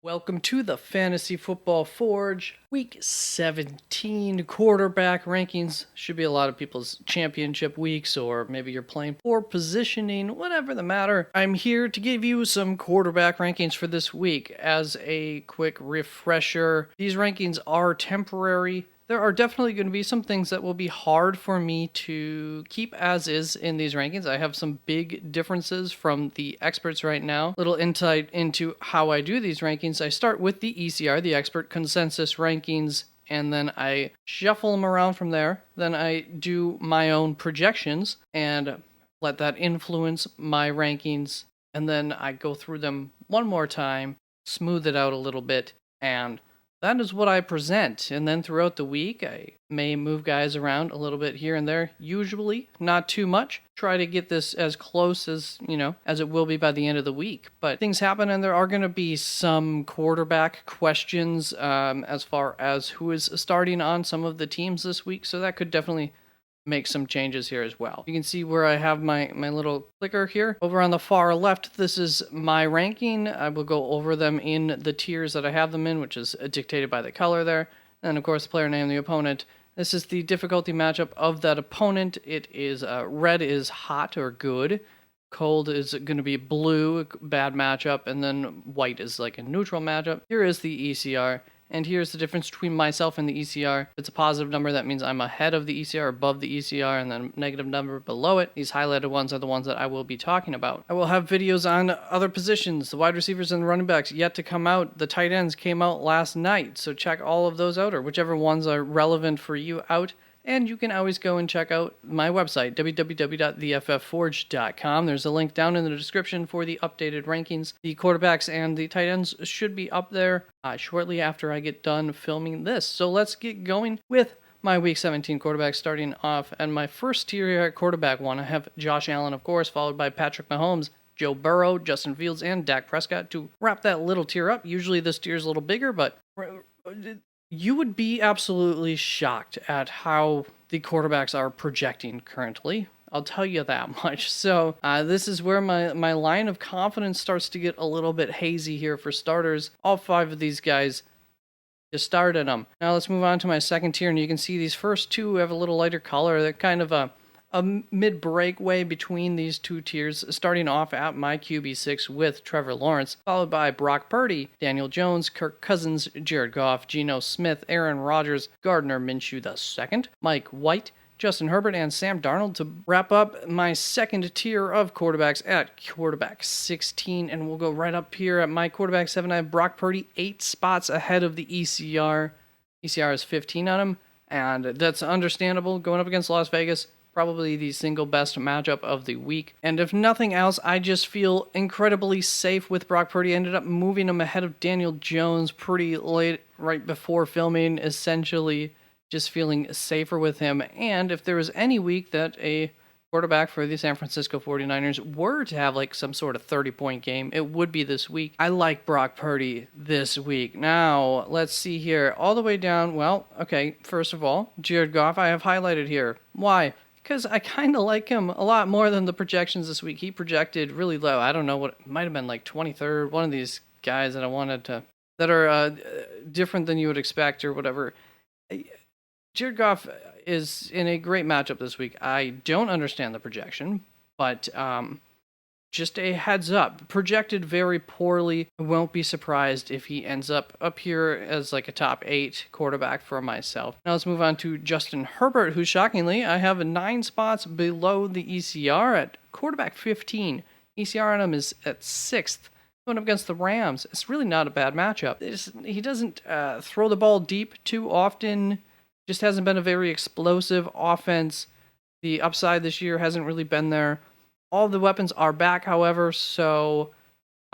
Welcome to the Fantasy Football Forge. Week 17 quarterback rankings. Should be a lot of people's championship weeks, or maybe you're playing for positioning, whatever the matter. I'm here to give you some quarterback rankings for this week. As a quick refresher, these rankings are temporary. There are definitely going to be some things that will be hard for me to keep as is in these rankings. I have some big differences from the experts right now. Little insight into how I do these rankings. I start with the ECR, the expert consensus rankings, and then I shuffle them around from there. Then I do my own projections and let that influence my rankings. And then I go through them one more time, smooth it out a little bit, and that is what I present. And then throughout the week, I may move guys around a little bit here and there. Usually, not too much. Try to get this as close as, as it will be by the end of the week. But things happen, and there are going to be some quarterback questions as far as who is starting on some of the teams this week. So that could definitely make some changes here as well. You can see where I have my little clicker here. Over on the far left, this is my ranking. I will go over them in the tiers that I have them in, which is dictated by the color there. And of course, the player name, the opponent. This is the difficulty matchup of that opponent. It is red is hot or good. Cold is going to be blue, bad matchup. And then white is like a neutral matchup. Here is the ECR. And here's the difference between myself and the ECR. If it's a positive number, that means I'm ahead of the ECR, above the ECR, and then a negative number below it. These highlighted ones are the ones that I will be talking about. I will have videos on other positions, the wide receivers and the running backs yet to come out. The tight ends came out last night, so check all of those out, or whichever ones are relevant for you out. And you can always go and check out my website, www.theFFforge.com. There's a link down in the description for the updated rankings. The quarterbacks and the tight ends should be up there shortly after I get done filming this. So let's get going with my Week 17 quarterback, starting off at my first tier here at quarterback one. I have Josh Allen, of course, followed by Patrick Mahomes, Joe Burrow, Justin Fields, and Dak Prescott to wrap that little tier up. Usually this tier is a little bigger, but you would be absolutely shocked at how the quarterbacks are projecting currently. I'll tell you that much. So this is where my line of confidence starts to get a little bit hazy here for starters. All five of these guys, you started them. Now let's move on to my second tier, and you can see these first two have a little lighter color. They're kind of a mid-break way between these two tiers, starting off at my QB6 with Trevor Lawrence, followed by Brock Purdy, Daniel Jones, Kirk Cousins, Jared Goff, Geno Smith, Aaron Rodgers, Gardner Minshew II, Mike White, Justin Herbert, and Sam Darnold to wrap up my second tier of quarterbacks at quarterback 16. And we'll go right up here at my quarterback 7. I have Brock Purdy 8 spots ahead of the ECR. ECR is 15 on him, and that's understandable going up against Las Vegas. Probably the single best matchup of the week. And if nothing else, I just feel incredibly safe with Brock Purdy. I ended up moving him ahead of Daniel Jones pretty late, right before filming, essentially just feeling safer with him. And if there was any week that a quarterback for the San Francisco 49ers were to have like some sort of 30-point game, it would be this week. I like Brock Purdy this week. Now, let's see here. All the way down, well, okay, first of all, Jared Goff I have highlighted here. Why? Because I kind of like him a lot more than the projections this week. He projected really low. I don't know what, it might have been like 23rd. One of these guys that I wanted to, that are different than you would expect or whatever. Jared Goff is in a great matchup this week. I don't understand the projection, but just a heads up. Projected very poorly. I won't be surprised if he ends up here as like a top 8 quarterback for myself. Now let's move on to Justin Herbert, who shockingly I have 9 spots below the ECR at quarterback 15. ECR on him is at 6th. Going up against the Rams, it's really not a bad matchup. He doesn't throw the ball deep too often. Just hasn't been a very explosive offense. The upside this year hasn't really been there. All the weapons are back, however, so,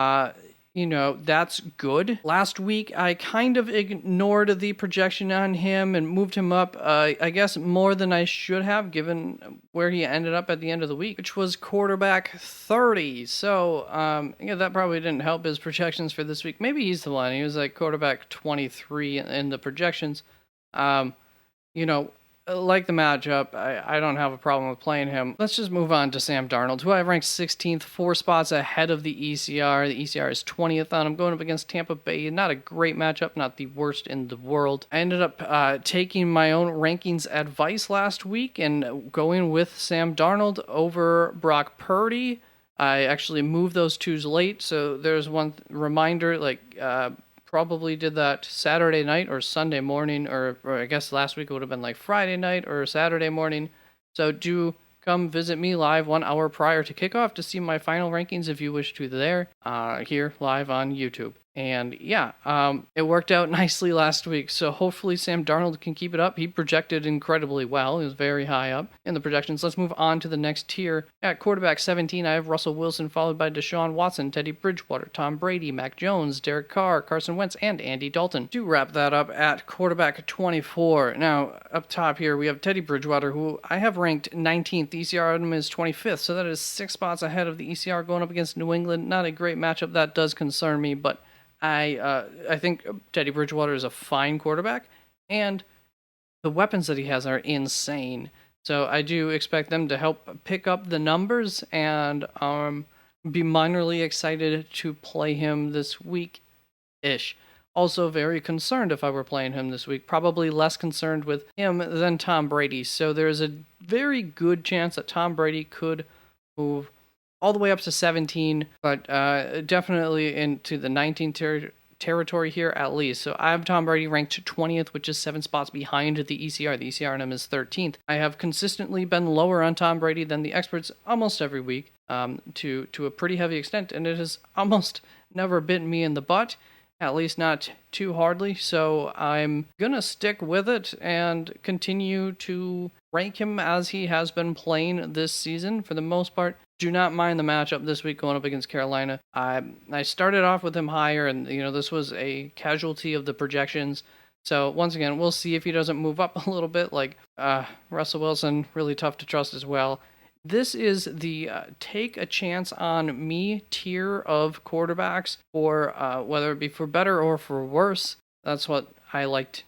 that's good. Last week, I kind of ignored the projection on him and moved him up, I guess, more than I should have, given where he ended up at the end of the week, which was quarterback 30. So, that probably didn't help his projections for this week. Maybe he's the one. He was like quarterback 23 in the projections. like the matchup. I don't have a problem with playing him. Let's just move on to Sam Darnold, who I ranked 16th, 4 spots ahead of the ECR. The ECR is 20th on him, going up against Tampa Bay. Not a great matchup, not the worst in the world. I ended up taking my own rankings advice last week and going with Sam Darnold over Brock Purdy. I actually moved those twos late, so there's one reminder, probably did that Saturday night or Sunday morning, or I guess last week it would have been like Friday night or Saturday morning. So do come visit me live 1 hour prior to kickoff to see my final rankings if you wish to there, here live on YouTube. And yeah, it worked out nicely last week, so hopefully Sam Darnold can keep it up. He projected incredibly well. He was very high up in the projections. Let's move on to the next tier. At quarterback 17, I have Russell Wilson, followed by Deshaun Watson, Teddy Bridgewater, Tom Brady, Mac Jones, Derek Carr, Carson Wentz, and Andy Dalton. To wrap that up at quarterback 24. Now, up top here, we have Teddy Bridgewater, who I have ranked 19th. The ECR item is 25th, so that is 6 spots ahead of the ECR going up against New England. Not a great matchup. That does concern me, but I think Teddy Bridgewater is a fine quarterback, and the weapons that he has are insane. So I do expect them to help pick up the numbers, and be minorly excited to play him this week-ish. Also very concerned if I were playing him this week. Probably less concerned with him than Tom Brady. So there's a very good chance that Tom Brady could move all the way up to 17, but definitely into the 19 territory here at least. So I have Tom Brady ranked 20th, which is 7 spots behind the ECR. The ECR on him is 13th. I have consistently been lower on Tom Brady than the experts almost every week, to a pretty heavy extent, and it has almost never bitten me in the butt, at least not too hardly. So I'm gonna stick with it and continue to rank him as he has been playing this season for the most part. Do not mind the matchup this week going up against Carolina. I started off with him higher, and this was a casualty of the projections. So once again, we'll see if he doesn't move up a little bit. Like Russell Wilson, really tough to trust as well. This is the take a chance on me tier of quarterbacks, for whether it be for better or for worse. That's what I like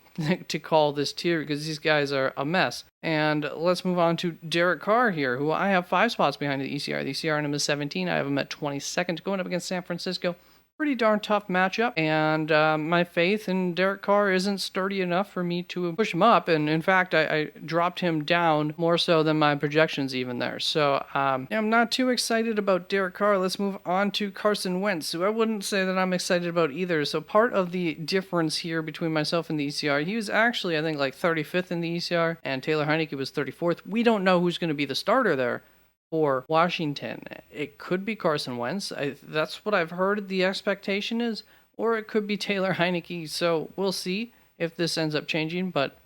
to call this tier, because these guys are a mess. And let's move on to Derek Carr here, who I have 5 spots behind the ECR. The ECR on him is 17. I have him at 22nd, going up against San Francisco. Pretty darn tough matchup, and my faith in Derek Carr isn't sturdy enough for me to push him up, and in fact I dropped him down more so than my projections even there. So I'm not too excited about Derek Carr. Let's move on to Carson Wentz, who I wouldn't say that I'm excited about either. So part of the difference here between myself and the ECR, he was actually I think like 35th in the ECR, and Taylor Heinicke was 34th. We don't know who's going to be the starter there for Washington. It could be Carson Wentz. That's what I've heard the expectation is, or it could be Taylor Heinicke. So we'll see if this ends up changing, but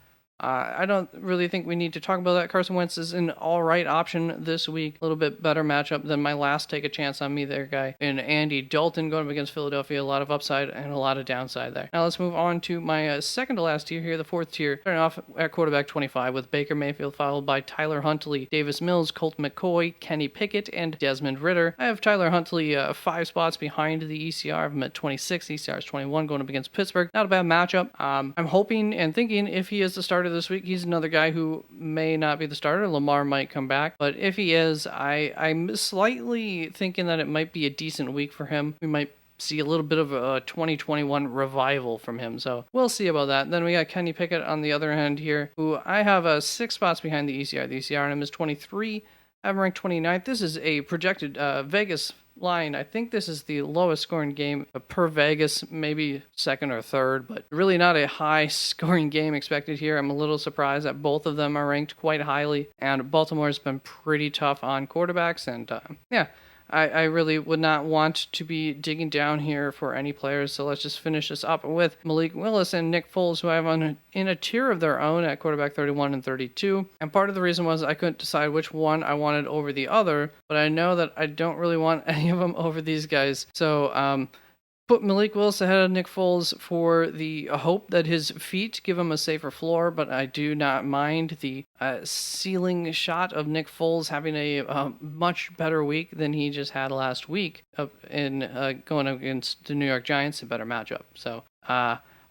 I don't really think we need to talk about that. Carson Wentz is an all-right option this week. A little bit better matchup than my last take a chance on me there guy. And Andy Dalton going up against Philadelphia. A lot of upside and a lot of downside there. Now let's move on to my second to last tier here, the 4th tier. Starting off at quarterback 25 with Baker Mayfield, followed by Tyler Huntley, Davis Mills, Colt McCoy, Kenny Pickett, and Desmond Ridder. I have Tyler Huntley 5 spots behind the ECR. I'm at 26. ECR is 21, going up against Pittsburgh. Not a bad matchup. I'm hoping and thinking if he is the starter this week, he's another guy who may not be the starter. Lamar might come back, but if he is, I'm slightly thinking that it might be a decent week for him. We might see a little bit of a 2021 revival from him, so we'll see about that. Then we got Kenny Pickett on the other hand here, who I have 6 spots behind the ECR. The ECR on him is 23. I'm ranked 29th. This is a projected Vegas line. I think this is the lowest scoring game per Vegas, maybe second or third, but really not a high scoring game expected here. I'm a little surprised that both of them are ranked quite highly, and Baltimore's been pretty tough on quarterbacks, and I really would not want to be digging down here for any players, so let's just finish this up with Malik Willis and Nick Foles, who I have in a tier of their own at quarterback 31 and 32. And part of the reason was I couldn't decide which one I wanted over the other, but I know that I don't really want any of them over these guys. So put Malik Willis ahead of Nick Foles for the hope that his feet give him a safer floor, but I do not mind the ceiling shot of Nick Foles having a much better week than he just had last week in going against the New York Giants, a better matchup. So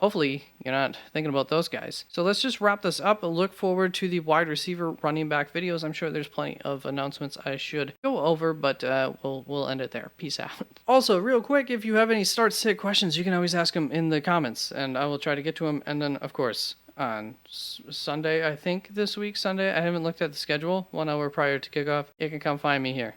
hopefully you're not thinking about those guys. So let's just wrap this up. Look forward to the wide receiver running back videos. I'm sure there's plenty of announcements I should go over, but we'll end it there. Peace out. Also, real quick, if you have any start-sit questions, you can always ask them in the comments, and I will try to get to them. And then, of course, on Sunday, I think this week, Sunday, I haven't looked at the schedule, 1 hour prior to kickoff, you can come find me here.